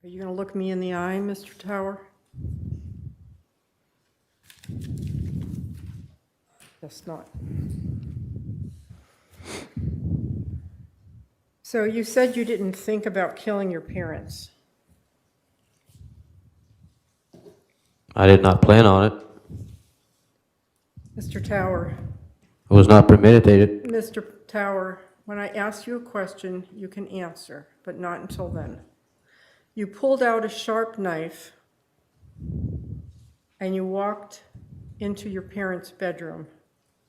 Are you going to look me in the eye, Mr. Tower? Guess not. So you said you didn't think about killing your parents. I did not plan on it. Mr. Tower, It was not premeditated. Mr. Tower, when I ask you a question, you can answer, but not until then. You pulled out a sharp knife and you walked into your parents' bedroom,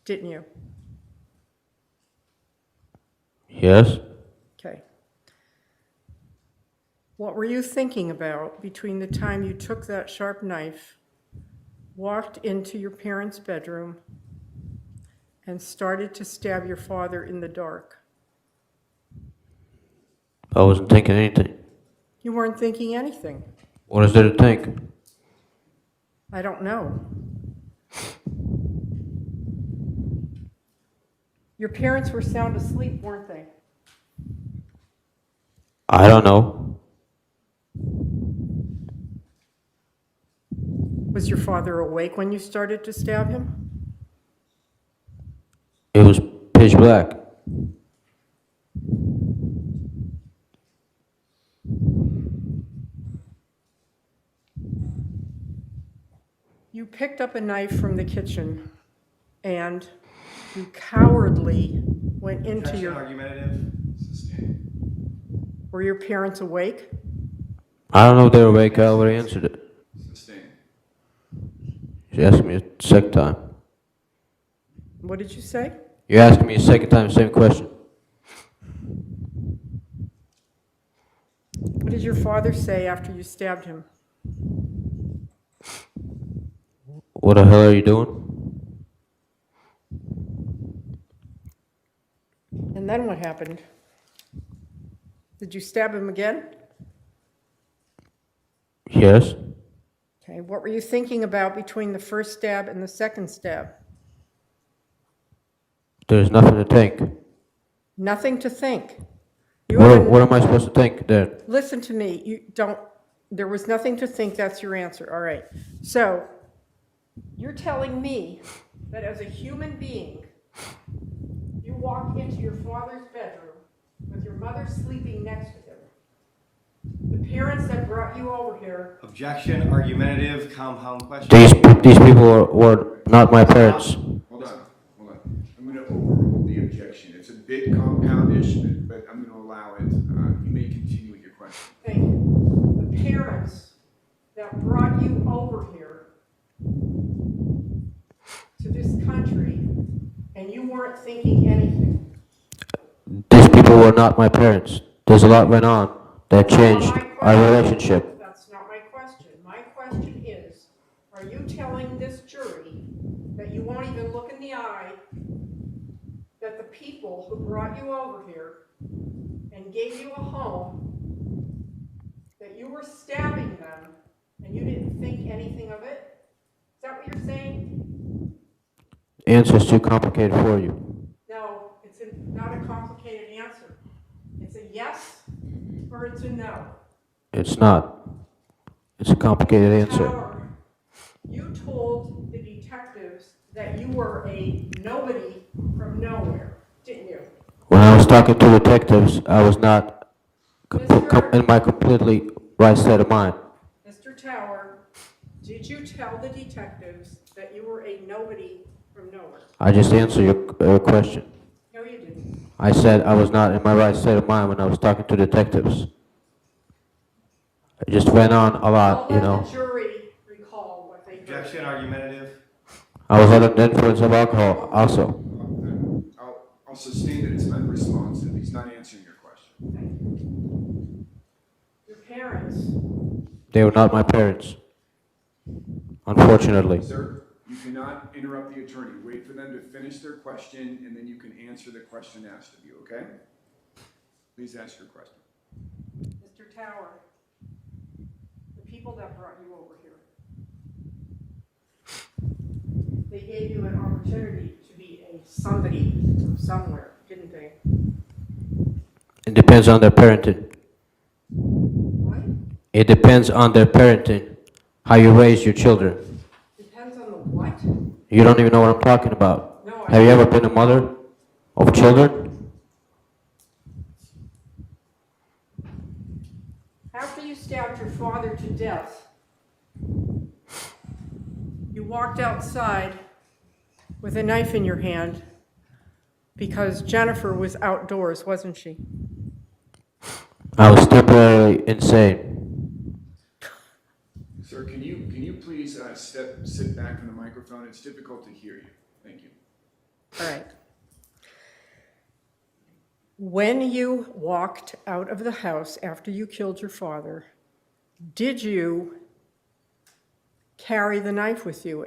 didn't you? Yes. Okay. What were you thinking about between the time you took that sharp knife, walked into your parents' bedroom, and started to stab your father in the dark? I wasn't thinking anything. You weren't thinking anything. What is there to think? I don't know. Your parents were sound asleep, weren't they? I don't know. Was your father awake when you started to stab him? It was pitch black. You picked up a knife from the kitchen and you cowardly went into your... Argumentative. Sustained. Were your parents awake? I don't know if they were awake. I already answered it. Sustained. You asked me a second time. What did you say? You asked me a second time the same question. What did your father say after you stabbed him? What the hell are you doing? And then what happened? Did you stab him again? Yes. Okay, what were you thinking about between the first stab and the second stab? There's nothing to think. Nothing to think. You What haven't- am I supposed to think then? Listen to me, there was nothing to think, that's your answer, all right. So, you're telling me that as a human being, you walked into your father's bedroom with your mother sleeping next to him. The parents that brought you over here, Objection. Argumentative. Compound question. These people were not my parents. Hold on. I'm going to overrule the objection. It's a bit compoundish, but I'm going to allow it. You may continue with your question. thank you, the parents that brought you over here to this country, and you weren't thinking anything. These people were not my parents. There's a lot went on that changed our relationship. That's not my question. My question is, are you telling this jury that you won't even look in the eye that the people who brought you over here and gave you a home, that you were stabbing them and you didn't think anything of it? Is that what you're saying? Answer's too complicated for you. No, it's not a complicated answer. It's a yes or it's a no. It's not. It's a complicated answer. Tower, you told the detectives that you were a nobody from nowhere, didn't you? When I was talking to detectives, I was not in my completely right state of mind. Mr. Tower, did you tell the detectives that you were a nobody from nowhere? I just answered your question. No, you didn't. I said I was not in my right state of mind when I was talking to detectives. It just went on a lot, you I'll know. let the jury recall what they heard. Objection. Argumentative. I was under the influence of alcohol also. I'll sustain that it's unresponsive. He's not answering your question. Your parents, They were not my parents, unfortunately. Sir, you cannot interrupt the attorney. Wait for them to finish their question, and then you can answer the question asked of you, okay? Please ask your question. Mr. Tower, the people that brought you over here, they gave you an opportunity to be a somebody from somewhere, didn't they? It depends on their parenting. What? It depends on their parenting, how you raise your children. Depends on the what? You don't even know what I'm talking about. No, Have you ever been a mother of children? After you stabbed your father to death, you walked outside with a knife in your hand because Jennifer was outdoors, wasn't she? I was temporarily insane. Sir, can you please sit back from the microphone? It's difficult to hear you. Thank you. All right. When you walked out of the house after you killed your father, did you carry the knife with you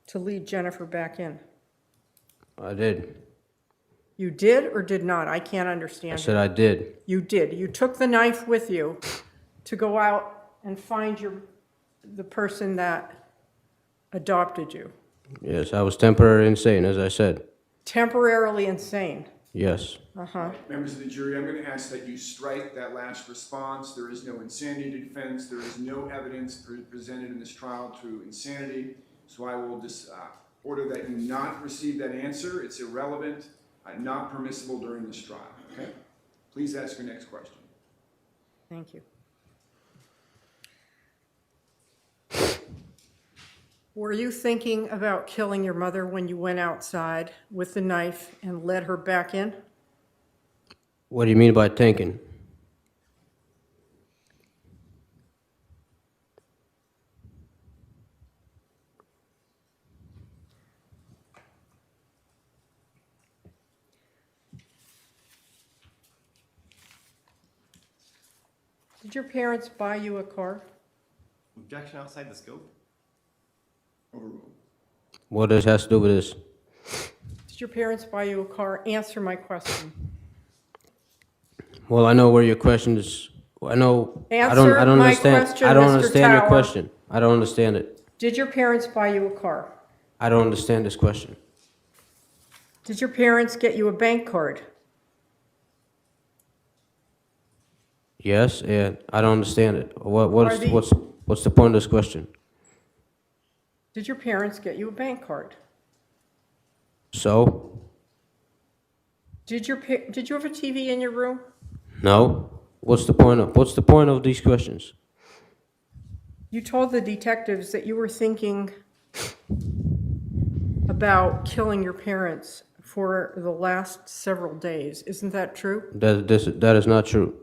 to lead Jennifer back in? I did. You did or did not? I can't I understand. said I did. You did. You took the knife with you to go out and find the person that adopted you. Yes, I was temporarily insane, as I said. Temporarily insane. Yes. Uh-huh. Members of the jury, I'm going to ask that you strike that last response. There is no insanity defense. There is no evidence presented in this trial to insanity. So I will just order that you not receive that answer. It's irrelevant, not permissible during this trial. Okay? Please ask your next question. Thank you. Were you thinking about killing your mother when you went outside with the knife and led her back in? What do you mean by thinking? Did your parents buy you a car? Objection outside the scope? Overruled. What does has to do with this? Did your parents buy you a car? Answer my question. Well, I know where your question is. I know. I Answer don't my understand. question, I don't Mr. understand your Tower. question. I don't understand it. Did your parents buy you a car? I don't understand this question. Did your parents get you a bank card? Yes, and I don't understand it. Are the- What's the point of this question? Did your parents get you a bank card? So? Did you have a TV in your room? No. What's the point of these questions? You told the detectives that you were thinking about killing your parents for the last several days. Isn't that true? That is not true.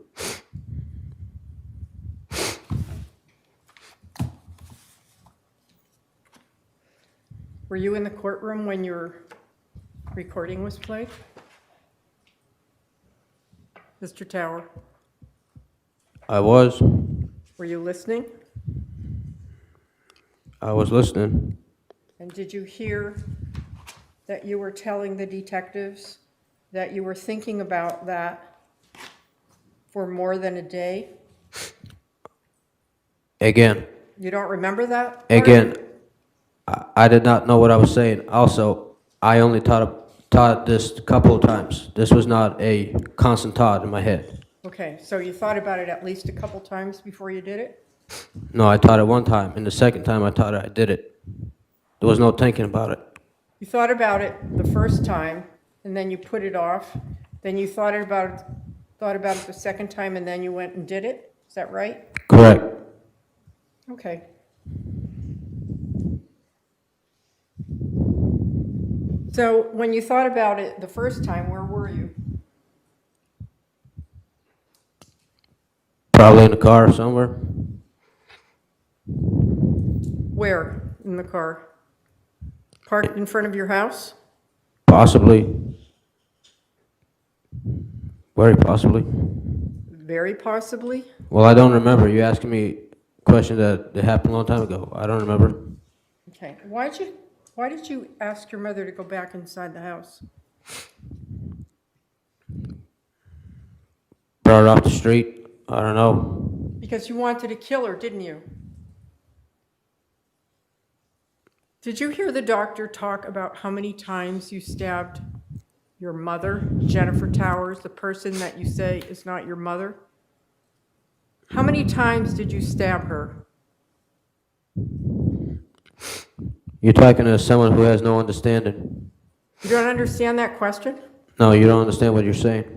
Were you in the courtroom when your recording was played? Mr. Tower, I was. were you listening? I was listening. And did you hear that you were telling the detectives that you were thinking about that for more than a day? Again. You don't remember that part? Again. I did not know what I was saying. Also, I only taught this a couple of times. This was not a constant thought in my head. Okay, so you thought about it at least a couple times before you did it? No, I taught it one time, and the second time I taught it, I did it. There was no thinking about it. You thought about it the first time, and then you put it off. Then you thought about it the second time, and then you went and did it? Is that right? Correct. Okay. So when you thought about it the first time, where were you? Probably in the car somewhere. Where in the car? Parked in front of your house? Possibly. Very possibly. Very possibly. Well, I don't remember. You asking me a question that happened a long time ago. I don't remember. Okay. Why did you ask your mother to go back inside the house? Brought her off the street. I don't know. Because you wanted to kill her, didn't you? Did you hear the doctor talk about how many times you stabbed your mother, Jennifer Towers, the person that you say is not your mother? How many times did you stab her? You're talking to someone who has no understanding. You don't understand that question? No, you don't understand what you're saying.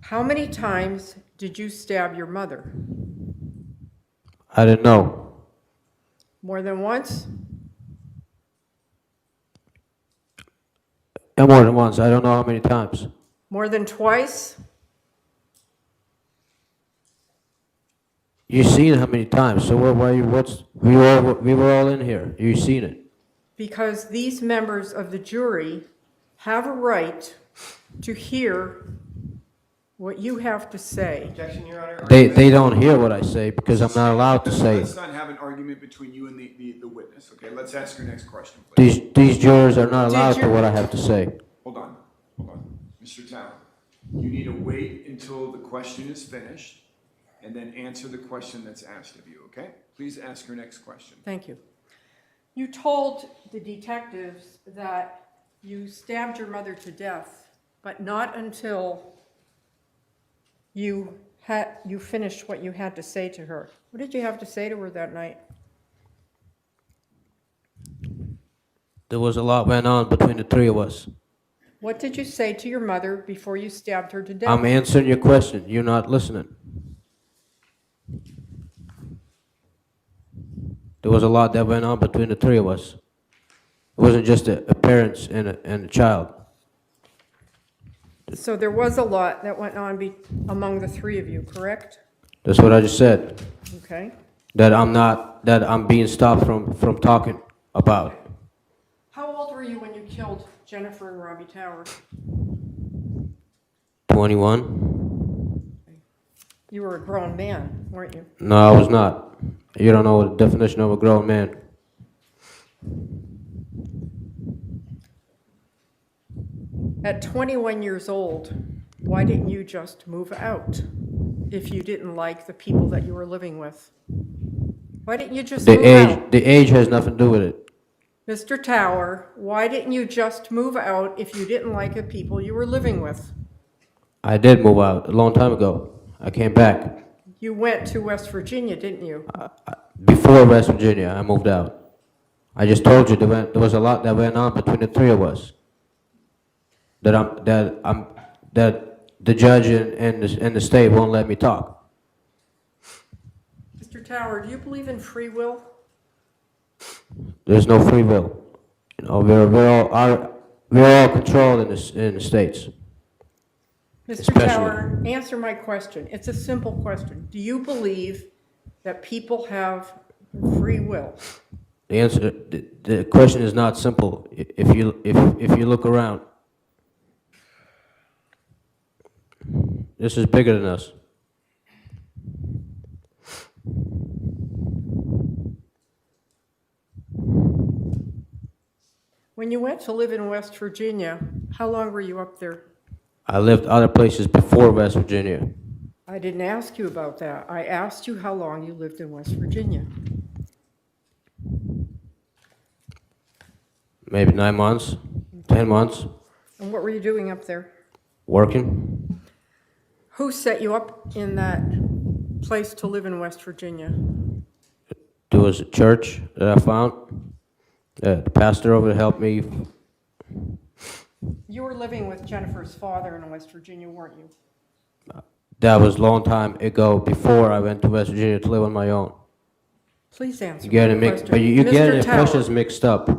How many times did you stab your mother? I didn't know. More than once? And more than once. I don't know how many times. More than twice? You've seen it how many times? So we were all in here. You've seen it. Because these members of the jury have a right to hear what you have to say. Objection, Your Honor. They don't hear what I say because I'm not allowed to say Let's it. not have an argument between you and the witness, okay? Let's ask your next question, please. These jurors are not allowed Did to you- what I have to say. Hold on. Mr. Tower, you need to wait until the question is finished and then answer the question that's asked of you, okay? Please ask your next question. Thank you. You told the detectives that you stabbed your mother to death, but not until you finished what you had to say to her. What did you have to say to her that night? There was a lot went on between the three of us. What did you say to your mother before you stabbed her to death? I'm answering your question. You're not listening. There was a lot that went on between the three of us. It wasn't just a parents and a child. So there was a lot that went on among the three of you, correct? That's what I just said. Okay. That I'm being stopped from talking about. How old were you when you killed Jennifer and Robbie Tower? 21? You were a grown man, weren't you? No, I was not. You don't know the definition of a grown man. At 21 years old, why didn't you just move out if you didn't like the people that you were living with? Why didn't you just move out? The age has nothing to do with it. Mr. Tower, why didn't you just move out if you didn't like the people you were living with? I did move out a long time ago. I came back. You went to West Virginia, didn't you? Before West Virginia, I moved out. I just told you there was a lot that went on between the three of us. That the judge and the state won't let me talk. Mr. Tower, do you believe in free will? There's no free will. You know, we're all controlled in the states. Mr. Especially- Tower, answer my question. It's a simple question. Do you believe that people have free will? The answer, the question is not simple. If you look around, this is bigger than us. When you went to live in West Virginia, how long were you up there? I lived other places before West Virginia. I didn't ask you about that. I asked you how long you lived in West Virginia. Maybe 9 months, 10 months, And what were you doing up there? working. Who set you up in that place to live in West Virginia? There was a church that I found. The pastor over there helped me. You were living with Jennifer's father in West Virginia, weren't you? That was a long time ago before I went to West Virginia to live on my own. Please answer You get my it mixed, question. but you Mr. get the Tower, questions mixed up.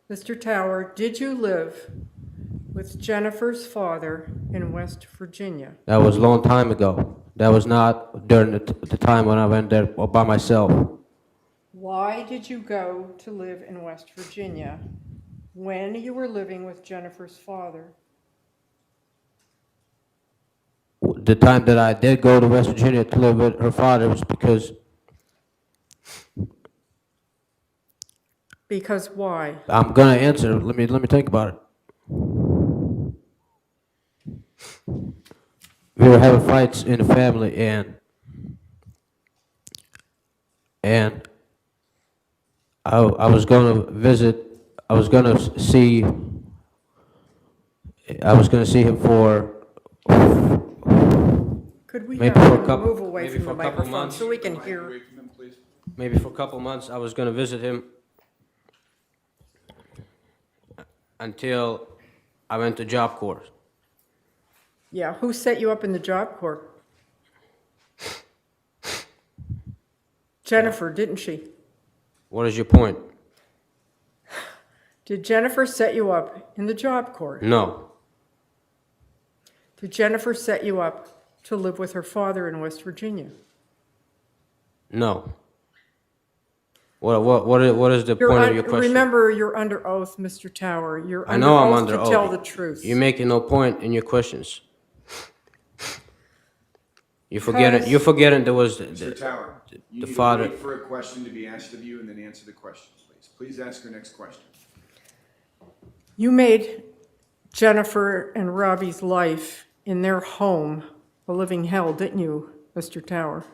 Mr. Tower, did you live with Jennifer's father in West Virginia? That was a long time ago. That was not during the time when I went there by myself. Why did you go to live in West Virginia when you were living with Jennifer's father? The time that I did go to West Virginia to live with her father was because Because why? I'm gonna answer. Let me think about it. We were having fights in the family, and I was gonna visit. I was gonna see him for Could we Maybe have for a him couple- move away maybe from for the a couple microphone months. so we can Mic hear? away from them, please. Maybe for a couple months, I was gonna visit him until I went to job corps. Yeah, who set you up in the job corps? Jennifer, didn't she? What is your point? Did Jennifer set you up in the job corps? No, Did Jennifer set you up to live with her father in West Virginia? no. What is the point of your question? Remember, you're under oath, Mr. Tower. You're I under know I'm oath under to oath. tell the truth. You're making no point in your questions. You're forgetting there was Mr. Tower, you the need father. to wait for a question to be asked of you and then answer the question, please. Please ask your next question. You made Jennifer and Robbie's life in their home a living hell, didn't you, Mr. Tower?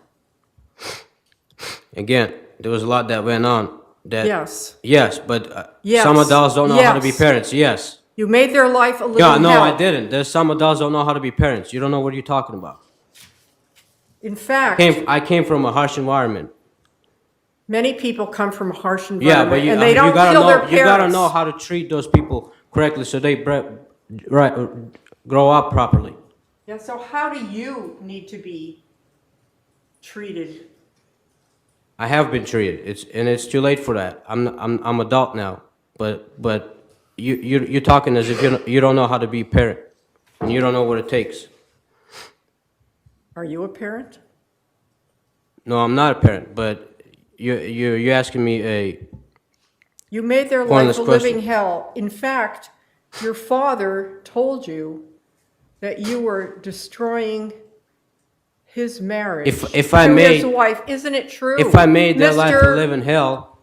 Again, there was a lot that went on. That Yes. Yes, but Yes. some adults don't know how to be Yes. parents. Yes. You made their life a living Yeah, hell. no, I didn't. There's some adults don't know how to be parents. You don't know what you're talking about. In fact, I came from a harsh environment. many people come from a harsh Yeah, environment, but and they don't gotta kill know, their parents. you gotta know how to treat those people correctly so they grow up properly. Yeah, so how do you need to be treated? I have been treated. It's too late for that. I'm adult now. But you're talking as if you don't know how to be a parent, and you don't know what it takes. Are you a parent? No, I'm not a parent. But you're asking me a You made their Pointless life a living question. hell. In fact, your father told you that you were destroying his marriage If I to made- his wife. Isn't it true? If I made their life a Mr. living hell,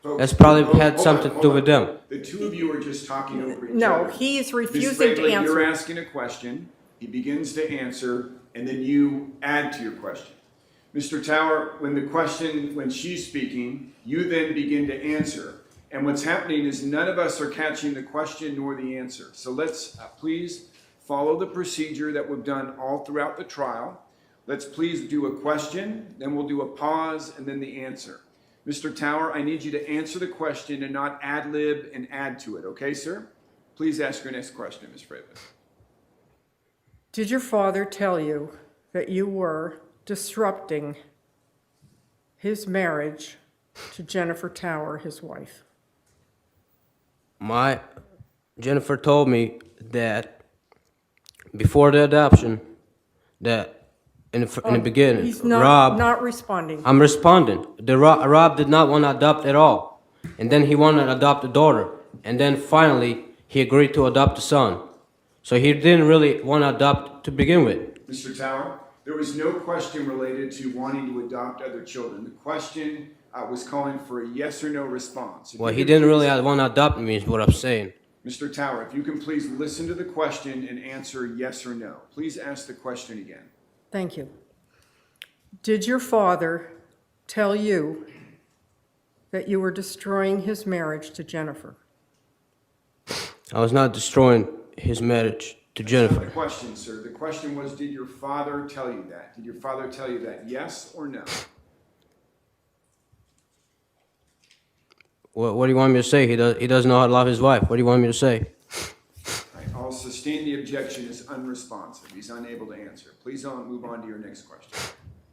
Folks, that's probably hold- had hold something on, to do hold with on. them. The two of you are just talking over each No, other. he's Ms. refusing to Fraivillig, answer. You're asking a question, he begins to answer, and then you add to your question. Mr. Tower, when she's speaking, you then begin to answer. And what's happening is none of us are catching the question nor the answer. So let's please follow the procedure that we've done all throughout the trial. Let's please do a question, then we'll do a pause, and then the answer. Mr. Tower, I need you to answer the question and not ad-lib and add to it, okay, sir? Please ask your next question, Ms. Fraivillig. Did your father tell you that you were disrupting his marriage to Jennifer Tower, his wife? Jennifer told me that before the adoption, that in the beginning, He's not, Rob, not responding. I'm responding. Rob did not want to adopt at all, and then he wanted to adopt a daughter, and then finally he agreed to adopt a son. So he didn't really want to adopt to begin with. Mr. Tower, there was no question related to wanting to adopt other children. The question was calling for a yes or no response. If Well, you he could didn't please- really want to adopt me, is what I'm saying. Mr. Tower, if you can please listen to the question and answer yes or no. Please ask the question again. Thank you. Did your father tell you that you were destroying his marriage to Jennifer? I was not destroying his marriage to That's not Jennifer. the question, sir. The question was, did your father tell you that? Did your father tell you that, yes or no? What do you want me to say? He doesn't know how to love his wife. What do you want me to say? All right, I'll sustain the objection as unresponsive. He's unable to answer. Please move on to your next question.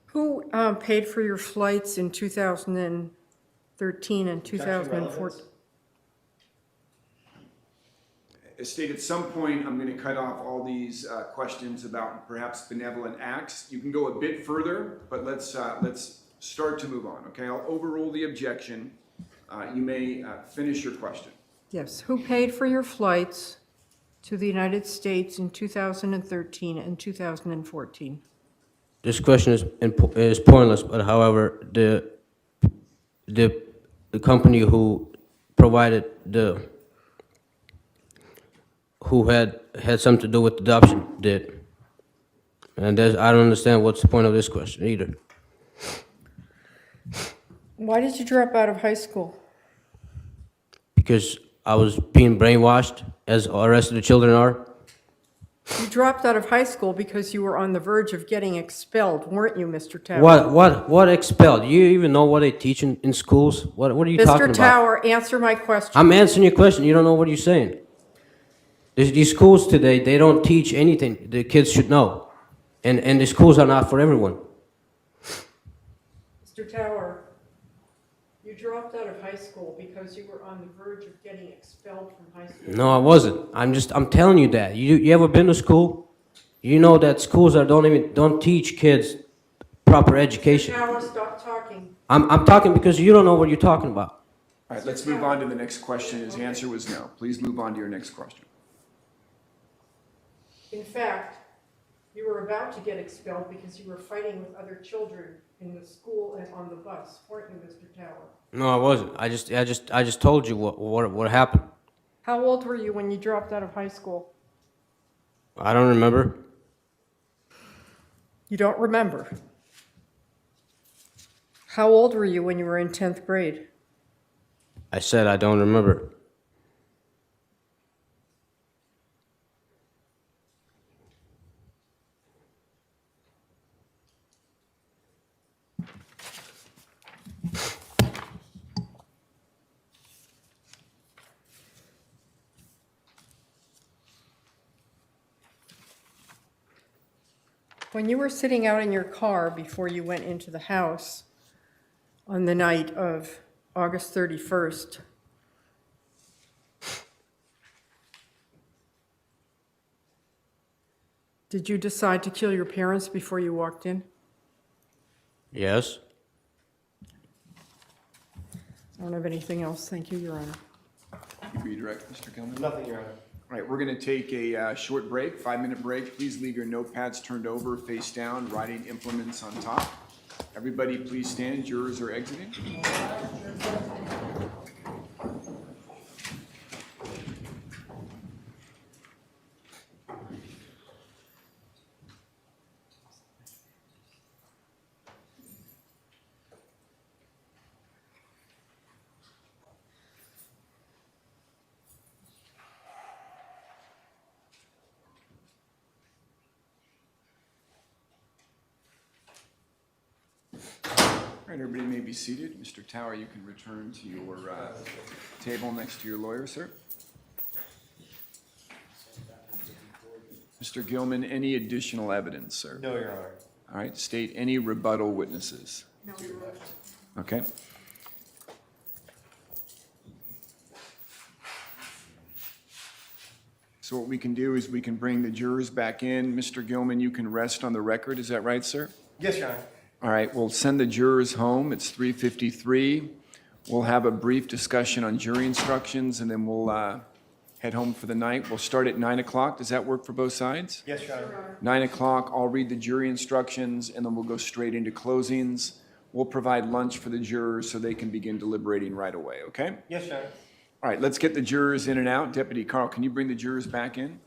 Who paid for your flights in 2013 and 2014? Estate, at some point, I'm going to cut off all these questions about perhaps benevolent acts. You can go a bit further, but let's start to move on, okay? I'll overrule the objection. You may finish your question. Yes. Who paid for your flights to the United States in 2013 and 2014? This question is pointless, but however, the company who provided who had something to do with adoption did. And I don't understand what's the point of this question either. Why did you drop out of high school? Because I was being brainwashed, as the rest of the children are. You dropped out of high school because you were on the verge of getting expelled, weren't you, Mr. Tower? What expelled? Do you even know what they teach in schools? What are you talking Mr. about? Tower, answer my question. I'm answering your question. You don't know what you're saying. These schools today, they don't teach anything the kids should know. And the schools are not for everyone. Mr. Tower, you dropped out of high school because you were on the verge of getting expelled from high school. No, I wasn't. I'm telling you that. You ever been to school? You know that schools don't teach kids proper Mr. education. Tower, stop talking. I'm talking because you don't know what you're talking about. All right, let's move on to the next question. His answer was no. Please move on to your next question. In fact, you were about to get expelled because you were fighting with other children in the school and on the bus, weren't you, Mr. Tower? No, I wasn't. I just told you what happened. How old were you when you dropped out of high school? I don't remember. You don't remember. How old were you when you were in 10th grade? I said I don't remember. When you were sitting out in your car before you went into the house on the night of August 31st, did you decide to kill your parents before you walked in? Yes. I don't have anything else. Thank you, Your Honor. You redirect, Mr. Gilman? Nothing, Your Honor. All right, we're going to take a short break, 5-minute break. Please leave your notepads turned over, face down, writing implements on top. Everybody, please stand. Jurors are exiting. All right, everybody may be seated. Mr. Tower, you can return to your table next to your lawyer, sir. Mr. Gilman, any additional evidence, sir? No, Your Honor. All right, state any rebuttal witnesses. No, Your Honor. Okay. So what we can do is we can bring the jurors back in. Mr. Gilman, you can rest on the record. Is that right, sir? Yes, Your Honor. All right, we'll send the jurors home. It's 3:53. We'll have a brief discussion on jury instructions, and then we'll head home for the night. We'll start at 9 o'clock. Does that work for both sides? Yes, Your Honor. 9 o'clock, I'll read the jury instructions, and then we'll go straight into closings. We'll provide lunch for the jurors so they can begin deliberating right away, okay? Yes, Your Honor. All right, let's get the jurors in and out. Deputy Carl, can you bring the jurors back in?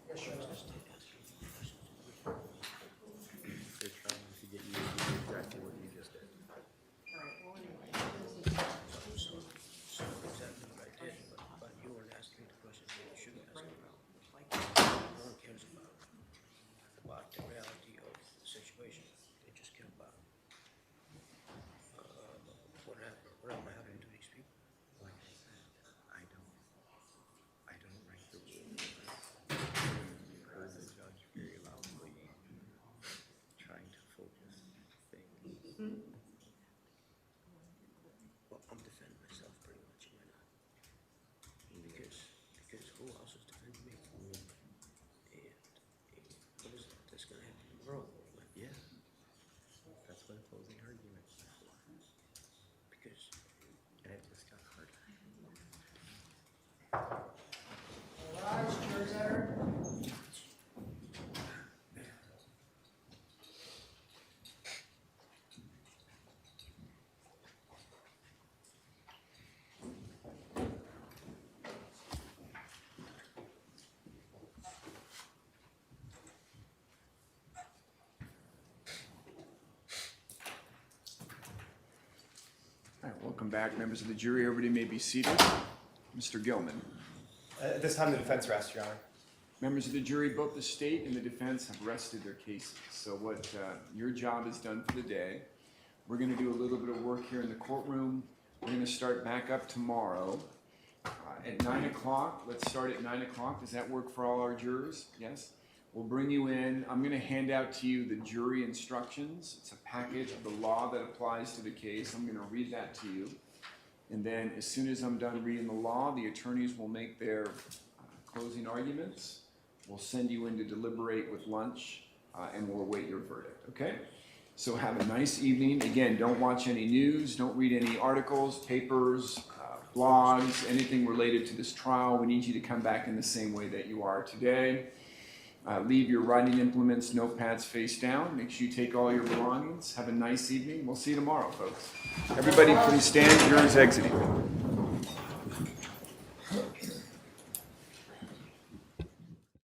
All right, welcome back, members of the jury. Everybody may be seated. Mr. Gilman. At this time, the defense rests, Your Honor. Members of the jury, both the state and the defense have rested their cases. So what your job is done for the day. We're going to do a little bit of work here in the courtroom. We're going to start back up tomorrow at 9 o'clock. Let's start at 9 o'clock. Does that work for all our jurors? Yes? We'll bring you in. I'm going to hand out to you the jury instructions. It's a packet of the law that applies to the case. I'm going to read that to you. And then as soon as I'm done reading the law, the attorneys will make their closing arguments. We'll send you in to deliberate with lunch, and we'll await your verdict, okay? So have a nice evening. Again, don't watch any news, don't read any articles, papers, blogs, anything related to this trial. We need you to come back in the same way that you are today. Leave your writing implements, notepads face down. Make sure you take all your belongings. Have a nice evening. We'll see you tomorrow, folks. Everybody please stand. Jurors exiting.